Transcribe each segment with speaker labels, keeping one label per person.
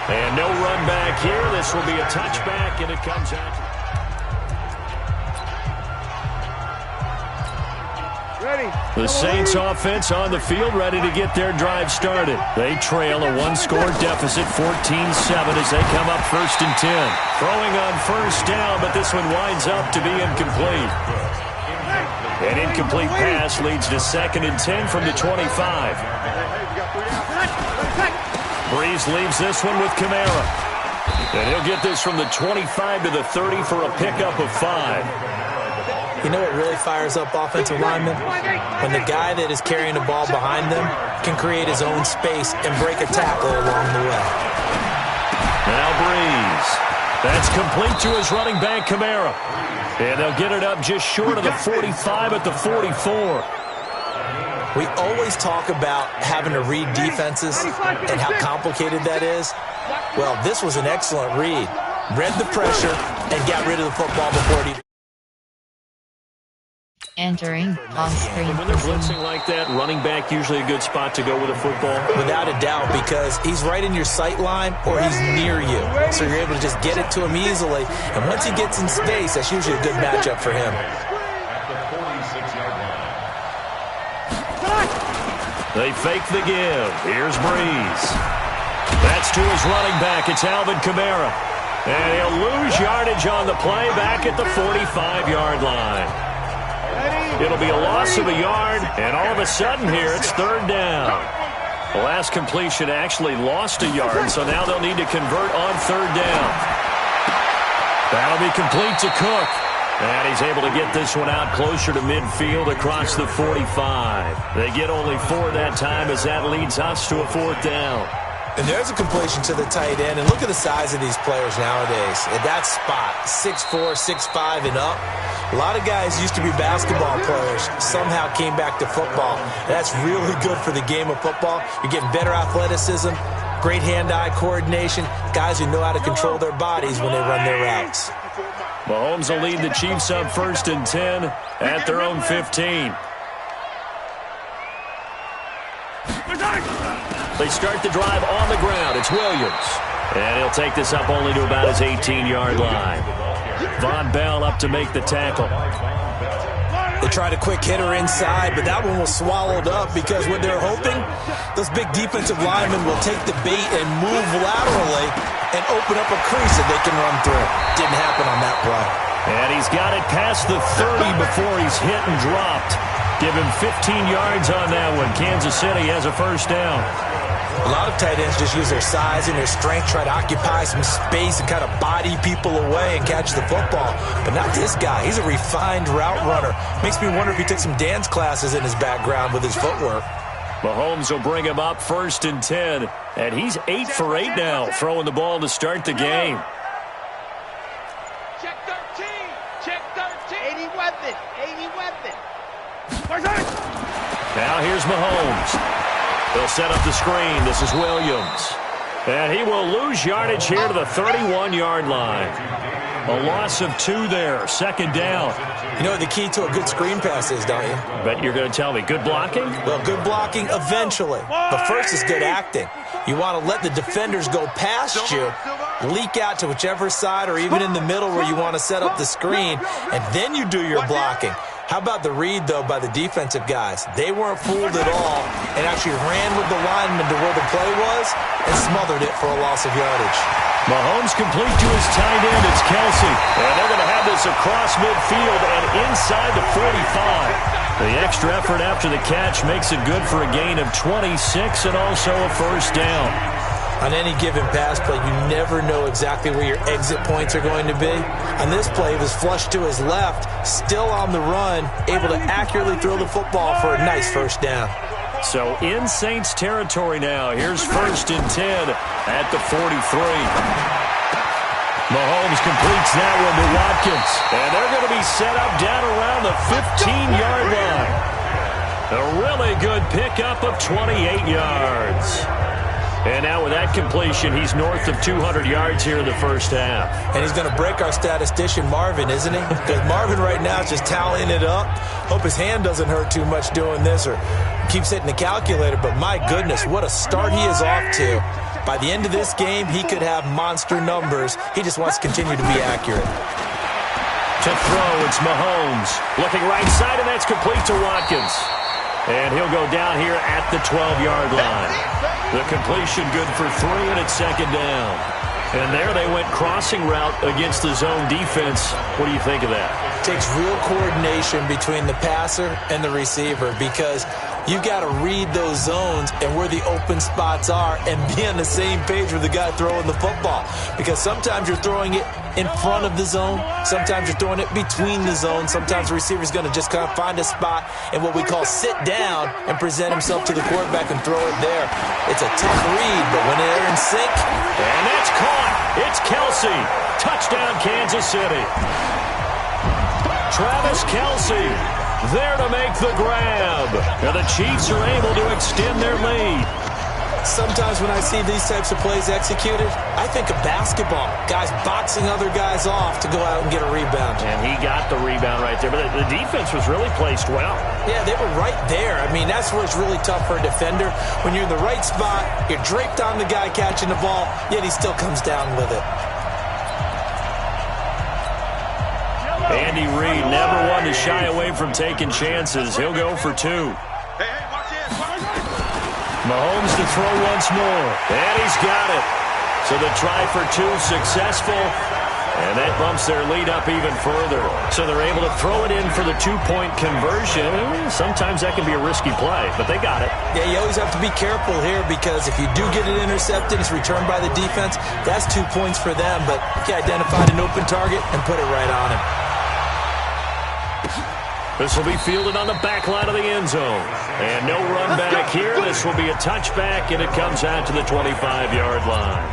Speaker 1: And no run back here. This will be a touchback, and it comes out. The Saints offense on the field, ready to get their drive started. They trail a one-score deficit, 14-7, as they come up 1st and 10. Throwing on 1st down, but this one winds up to be incomplete. An incomplete pass leads to 2nd and 10 from the 25. Breeze leaves this one with Kamara. And he'll get this from the 25 to the 30 for a pickup of 5.
Speaker 2: You know what really fires up offensive linemen? When the guy that is carrying the ball behind them can create his own space and break a tackle along the way.
Speaker 1: Now Breeze. That's complete to his running back, Kamara. And they'll get it up just short of the 45 at the 44.
Speaker 2: We always talk about having to read defenses and how complicated that is. Well, this was an excellent read. Read the pressure and got rid of the football before it even...
Speaker 3: Entering on-screen.
Speaker 1: When they're blitzing like that, running back usually a good spot to go with a football.
Speaker 2: Without a doubt, because he's right in your sight line or he's near you. So you're able to just get it to him easily. And once he gets in space, that's usually a good matchup for him.
Speaker 1: They fake the give. Here's Breeze. That's to his running back. It's Alvin Kamara. And he'll lose yardage on the play back at the 45-yard line. It'll be a loss of a yard, and all of a sudden here, it's 3rd down. The last completion actually lost a yard, so now they'll need to convert on 3rd down. That'll be complete to Cook. And he's able to get this one out closer to midfield across the 45. They get only 4 that time as that leads us to a 4th down.
Speaker 2: And there's a completion to the tight end. And look at the size of these players nowadays. At that spot, 6'4", 6'5", and up. A lot of guys used to be basketball players, somehow came back to football. That's really good for the game of football. You're getting better athleticism, great hand-eye coordination, guys who know how to control their bodies when they run their routes.
Speaker 1: Mahomes will lead the Chiefs up 1st and 10 at their own 15. They start the drive on the ground. It's Williams. And he'll take this up only to about his 18-yard line. Von Bell up to make the tackle.
Speaker 2: They tried a quick hitter inside, but that one was swallowed up because what they're hoping, those big defensive linemen will take the bait and move laterally and open up a crease that they can run through. Didn't happen on that play.
Speaker 1: And he's got it past the 30 before he's hit and dropped. Give him 15 yards on that one. Kansas City has a 1st down.
Speaker 2: A lot of tight ends just use their size and their strength, try to occupy some space and kind of body people away and catch the football. But not this guy. He's a refined route runner. Makes me wonder if he took some dance classes in his background with his footwork.
Speaker 1: Mahomes will bring him up 1st and 10. And he's 8 for 8 now, throwing the ball to start the game.
Speaker 4: Check 13. Check 13. 80 weapon. 80 weapon.
Speaker 1: Now here's Mahomes. They'll set up the screen. This is Williams. And he will lose yardage here to the 31-yard line. A loss of 2 there. 2nd down.
Speaker 2: You know what the key to a good screen pass is, don't you?
Speaker 1: Bet you're going to tell me. Good blocking?
Speaker 2: Well, good blocking eventually. But first is good acting. You want to let the defenders go past you, leak out to whichever side or even in the middle where you want to set up the screen, and then you do your blocking. How about the read, though, by the defensive guys? They weren't fooled at all and actually ran with the lineman to where the play was and smothered it for a loss of yardage.
Speaker 1: Mahomes complete to his tight end. It's Kelsey. And they're going to have this across midfield and inside the 45. The extra effort after the catch makes it good for a gain of 26 and also a 1st down.
Speaker 2: On any given pass play, you never know exactly where your exit points are going to be. On this play, he was flushed to his left, still on the run, able to accurately throw the football for a nice 1st down.
Speaker 1: So in Saints territory now. Here's 1st and 10 at the 43. Mahomes completes that one to Watkins. And they're going to be set up down around the 15-yard line. A really good pickup of 28 yards. And now with that completion, he's north of 200 yards here in the 1st half.
Speaker 2: And he's going to break our statistician, Marvin, isn't he? Because Marvin right now is just tallying it up. Hope his hand doesn't hurt too much doing this or keeps hitting the calculator. But my goodness, what a start he is off to. By the end of this game, he could have monster numbers. He just wants to continue to be accurate.
Speaker 1: To throw, it's Mahomes. Looking right side, and that's complete to Watkins. And he'll go down here at the 12-yard line. The completion good for 3, and it's second down. And there they went crossing route against the zone defense. What do you think of that?
Speaker 2: Takes real coordination between the passer and the receiver because you got to read those zones and where the open spots are and be on the same page with the guy throwing the football. Because sometimes you're throwing it in front of the zone. Sometimes you're throwing it between the zones. Sometimes the receiver's going to just kind of find a spot and what we call sit down and present himself to the quarterback and throw it there. It's a tough read, but when they're in sync.
Speaker 1: And that's caught. It's Kelsey. Touchdown, Kansas City. Travis Kelsey there to make the grab. And the Chiefs are able to extend their lead.
Speaker 2: Sometimes when I see these types of plays executed, I think of basketball. Guys boxing other guys off to go out and get a rebound.
Speaker 1: And he got the rebound right there. But the defense was really placed well.
Speaker 2: Yeah, they were right there. I mean, that's where it's really tough for a defender. When you're in the right spot, you're draped on the guy catching the ball, yet he still comes down with it.
Speaker 1: Andy Reid, never one to shy away from taking chances. He'll go for 2. Mahomes to throw once more. And he's got it. So the try for 2 successful. And that bumps their lead up even further. So they're able to throw it in for the 2-point conversion. Sometimes that can be a risky play, but they got it.
Speaker 2: Yeah, you always have to be careful here because if you do get it intercepted, it's returned by the defense. That's 2 points for them, but he identified an open target and put it right on him.
Speaker 1: This will be fielded on the back line of the end zone. And no run back here. This will be a touchback, and it comes out to the 25-yard line.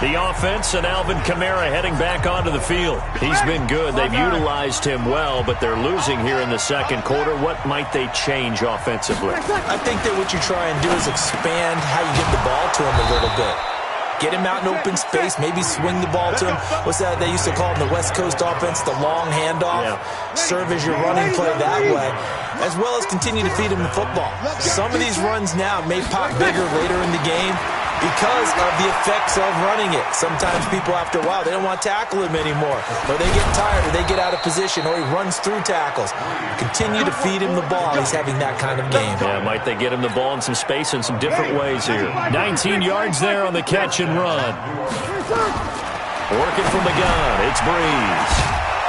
Speaker 1: The offense and Alvin Kamara heading back onto the field. He's been good. They've utilized him well, but they're losing here in the second quarter. What might they change offensively?
Speaker 2: I think that what you try and do is expand how you get the ball to him a little bit. Get him out in open space, maybe swing the ball to him. What's that they used to call in the West Coast offense, the long handoff? Yeah. Serve as your running play that way, as well as continue to feed him the football. Some of these runs now may pop bigger later in the game because of the effects of running it. Sometimes people, after a while, they don't want to tackle him anymore. Or they get tired, or they get out of position, or he runs through tackles. Continue to feed him the ball. He's having that kind of game.
Speaker 1: Yeah, might they get him the ball in some space in some different ways here. 19 yards there on the catch and run. Working from the gun, it's Breeze.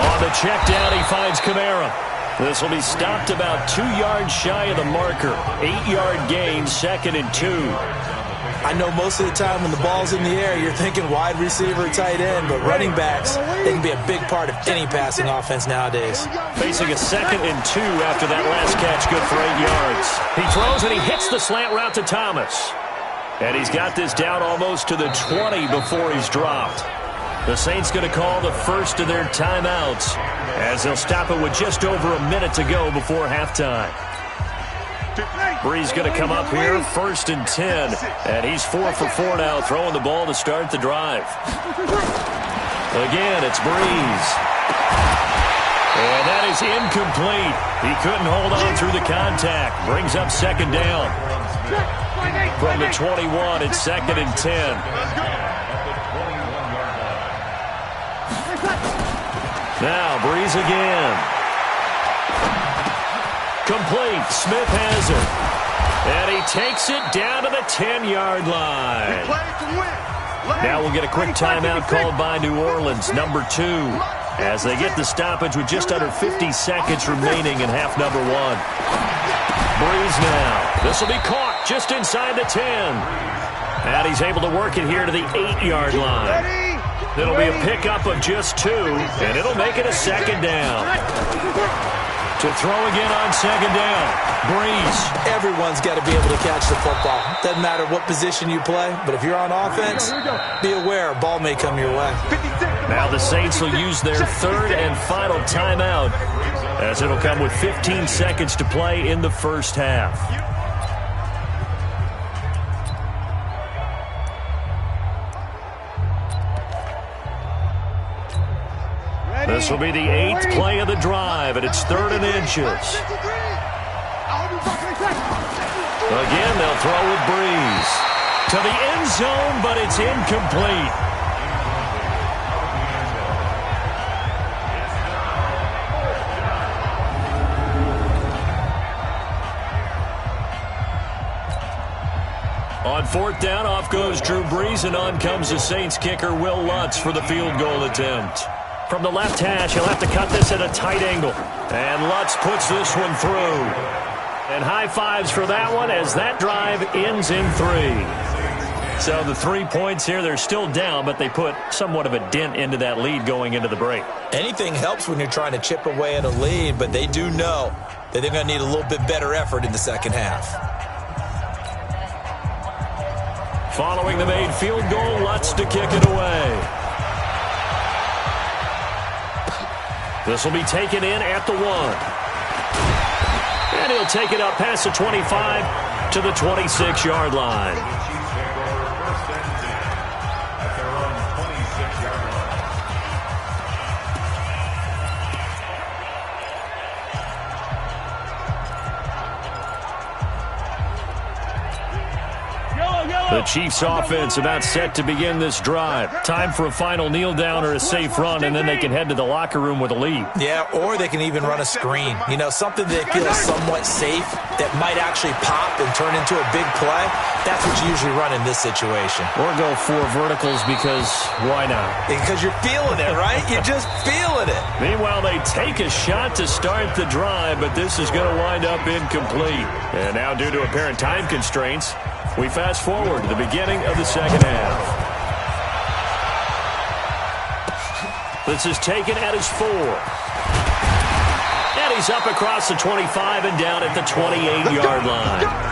Speaker 1: On the check down, he finds Kamara. This will be stopped about 2 yards shy of the marker. 8-yard gain, 2nd and 2.
Speaker 2: I know most of the time when the ball's in the air, you're thinking wide receiver, tight end, but running backs, they can be a big part of any passing offense nowadays.
Speaker 1: Facing a 2nd and 2 after that last catch, good for 8 yards. He throws and he hits the slant route to Thomas. And he's got this down almost to the 20 before he's dropped. The Saints going to call the first of their timeouts as they'll stop it with just over a minute to go before halftime. Breeze going to come up here, 1st and 10, and he's 4 for 4 now, throwing the ball to start the drive. Again, it's Breeze. And that is incomplete. He couldn't hold on through the contact. Brings up 2nd down. From the 21, it's 2nd and 10. Now, Breeze again. Complete. Smith has it. And he takes it down to the 10-yard line. Now we'll get a quick timeout called by New Orleans, number 2, as they get the stoppage with just under 50 seconds remaining in half number 1. Breeze now. This will be caught just inside the 10. And he's able to work it here to the 8-yard line. It'll be a pickup of just 2, and it'll make it a 2nd down. To throw again on 2nd down. Breeze.
Speaker 2: Everyone's got to be able to catch the football. Doesn't matter what position you play, but if you're on offense, be aware a ball may come your way.
Speaker 1: Now the Saints will use their 3rd and final timeout, as it'll come with 15 seconds to play in the first half. This will be the 8th play of the drive, and it's 3rd and inches. Again, they'll throw with Breeze. to the end zone, but it's incomplete. On fourth down, off goes Drew Brees, and on comes the Saints kicker, Will Lutz, for the field goal attempt. From the left hash, he'll have to cut this at a tight angle. And Lutz puts this one through. And high fives for that one as that drive ends in 3. So the 3 points here, they're still down, but they put somewhat of a dent into that lead going into the break.
Speaker 2: Anything helps when you're trying to chip away at a lead, but they do know that they're going to need a little bit better effort in the second half.
Speaker 1: Following the made field goal, Lutz to kick it away. This will be taken in at the 1. And he'll take it up past the 25 to the 26-yard line. The Chiefs offense about set to begin this drive. Time for a final kneel down or a safe run, and then they can head to the locker room with a lead.
Speaker 2: Yeah, or they can even run a screen. You know, something that feels somewhat safe that might actually pop and turn into a big play. That's what you usually run in this situation.
Speaker 1: Or go 4 verticals because why not?
Speaker 2: Because you're feeling it, right? You're just feeling it.
Speaker 1: Meanwhile, they take a shot to start the drive, but this is going to wind up incomplete. And now, due to apparent time constraints, we fast forward to the beginning of the second half. This is taken at his 4. And he's up across the 25 and down at the 28-yard line.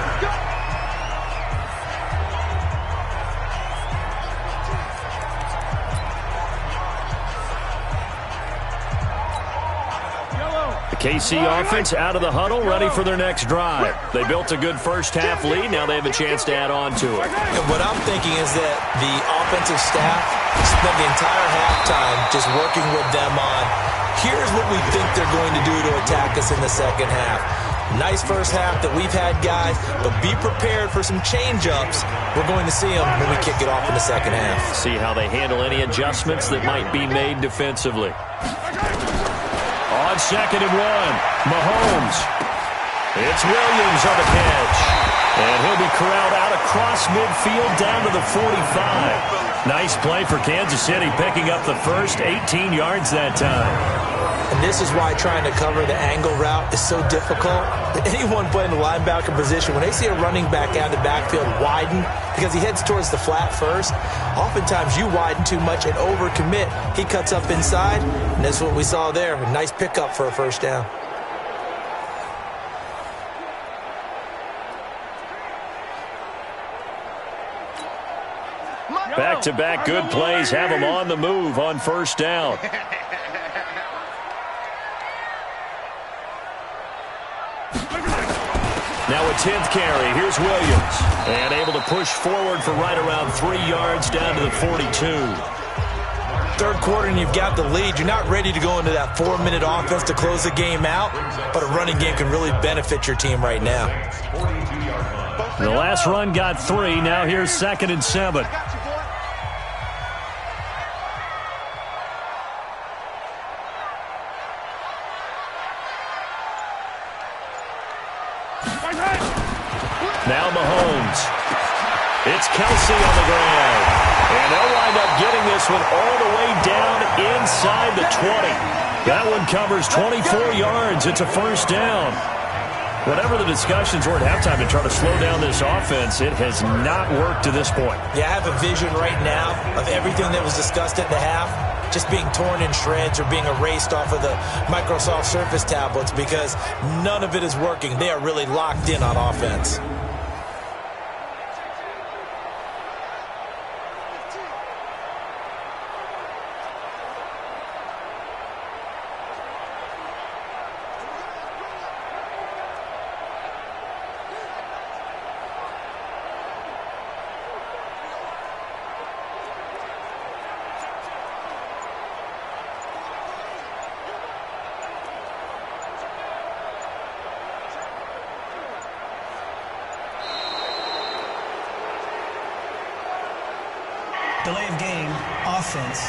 Speaker 1: KC offense out of the huddle, ready for their next drive. They built a good first-half lead. Now they have a chance to add on to it.
Speaker 2: And what I'm thinking is that the offensive staff spent the entire halftime just working with them on, here's what we think they're going to do to attack us in the second half. Nice first half that we've had, guys, but be prepared for some change-ups. We're going to see them when we kick it off in the second half.
Speaker 1: See how they handle any adjustments that might be made defensively. On 2nd and 1, Mahomes. It's Williams on the catch. And he'll be corralled out across midfield down to the 45. Nice play for Kansas City, picking up the first 18 yards that time.
Speaker 2: And this is why trying to cover the angle route is so difficult. Anyone playing the linebacker position, when they see a running back out of the backfield widen, because he heads towards the flat first, oftentimes you widen too much and overcommit. He cuts up inside, and that's what we saw there. A nice pickup for a first down.
Speaker 1: Back-to-back good plays have them on the move on first down. Now a 10th carry. Here's Williams. And able to push forward for right around 3 yards down to the 42.
Speaker 2: Third quarter and you've got the lead. You're not ready to go into that 4-minute offense to close the game out, but a running game can really benefit your team right now.
Speaker 1: The last run got 3. Now here's 2nd and 7. Now Mahomes. It's Kelsey on the ground. And they'll wind up getting this one all the way down inside the 20. That one covers 24 yards. It's a first down. Whatever the discussions were at halftime to try to slow down this offense, it has not worked to this point.
Speaker 2: Yeah, I have a vision right now of everything that was discussed at the half just being torn in shreds or being erased off of the Microsoft Surface tablets because none of it is working. They are really locked in on offense.
Speaker 5: offense.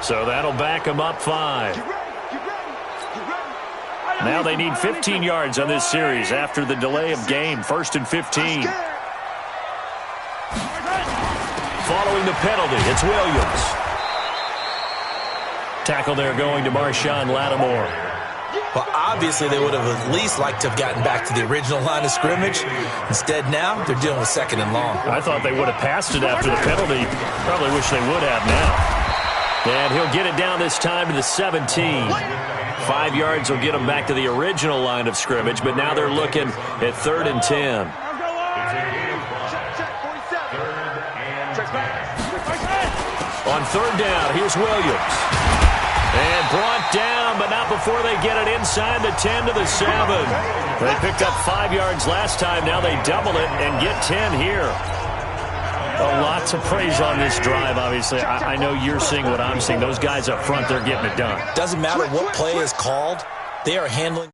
Speaker 1: So that'll back them up 5. Now they need 15 yards on this series after the delay of game. 1st and 15. Following the penalty, it's Williams. Tackle there going to Marshawn Lattimore.
Speaker 2: Well, obviously they would have at least liked to have gotten back to the original line of scrimmage. Instead now, they're dealing with 2nd and long.
Speaker 1: I thought they would have passed it after the penalty. Probably wish they would have now. And he'll get it down this time to the 17. 5 yards will get them back to the original line of scrimmage, but now they're looking at 3rd and 10. On 3rd down, here's Williams. And brought down, but not before they get it inside the 10 to the 7. They picked up 5 yards last time. Now they double it and get 10 here. Lots of praise on this drive, obviously. I know you're seeing what I'm seeing. Those guys up front, they're getting it done.
Speaker 2: Doesn't matter what play is called. They are handling.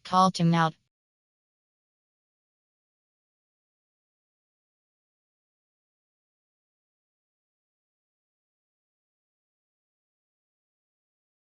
Speaker 3: Call timeout.